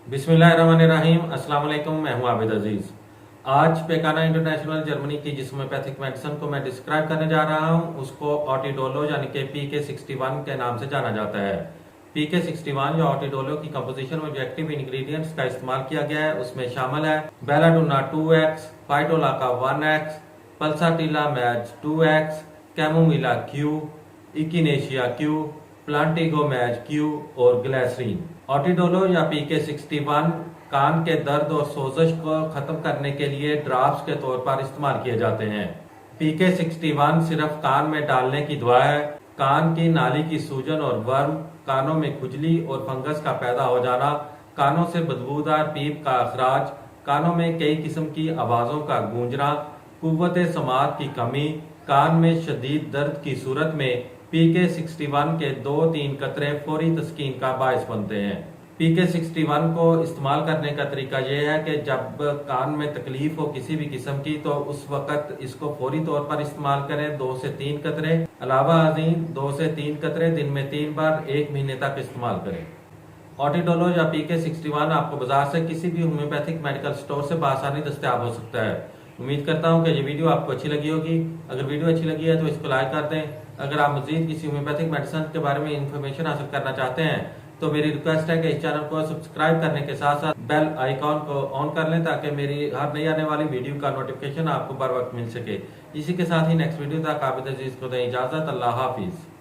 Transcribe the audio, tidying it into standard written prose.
बिस्मिल्लाहिर्रहमानिर्रहीम। अस्सलाम वालेकुम। मैं हूं आबिद अजीज। आज पेकाना इंटरनेशनल जर्मनी की जिस होम्योपैथिक मेडिसिन को मैं डिस्क्राइब करने जा रहा हूं उसको ऑटिडोलो यानी कि PK61 के नाम से जाना जाता है। PK61 या ऑटिडोलो की कंपोजिशन में जो एक्टिव इंग्रेडिएंट्स का इस्तेमाल किया गया है उसमें शामिल है बेलाडोना 2x, फाइटोलाका 1x, पल्साटिला मैज 2x, कैमोमिला Q, इकिनेशिया Q, प्लांटिगो मैज Q और ग्लिसरीन। ऑटिडोलो या PK61 कान के दर्द और सोजश को खत्म करने के लिए ड्राप्स के तौर पर इस्तेमाल किए जाते हैं। PK61 सिर्फ कान में डालने की दवा है। कान की नाली की सूजन और वर्म, कानों में खुजली और फंगस का पैदा हो जाना, कानों से बदबूदार पीप का अखराज, कानों में कई किस्म की आवाजों का गूंजना, कुव्वत समात की कमी, कान में शदीद दर्द की सूरत में PK61 के 2-3 कतरे फौरी तस्कीन का बायस बनते हैं। PK61 को इस्तेमाल करने का तरीका यह है कि जब कान में तकलीफ हो किसी भी किस्म की तो उस वक्त इसको फौरी तौर पर इस्तेमाल करें। 2 से 3 कतरे अलावा अजीम 2 से 3 कतरे दिन में 3 बार 1 महीने तक इस्तेमाल करें। ऑटिडोलो या PK61 आपको बाजार से किसी भी होम्योपैथिक मेडिकल स्टोर से बआसानी दस्तयाब हो सकता है। उम्मीद करता हूं कि ये वीडियो आपको अच्छी लगी होगी। अगर वीडियो अच्छी लगी है तो इसको लाइक कर दें। अगर आप मजीद किसी होम्योपैथिक मेडिसिन के बारे में इंफॉर्मेशन हासिल करना चाहते हैं तो मेरी रिक्वेस्ट है कि इस चैनल को सब्सक्राइब करने के साथ साथ बेल आइकॉन को ऑन कर लें ताकि मेरी हर नई आने वाली वीडियो का नोटिफिकेशन आपको बर वक्त मिल सके। इसी के साथ ही नेक्स्ट वीडियो तक आबिद अजीज को दें इजाजत। अल्लाह हाफिज।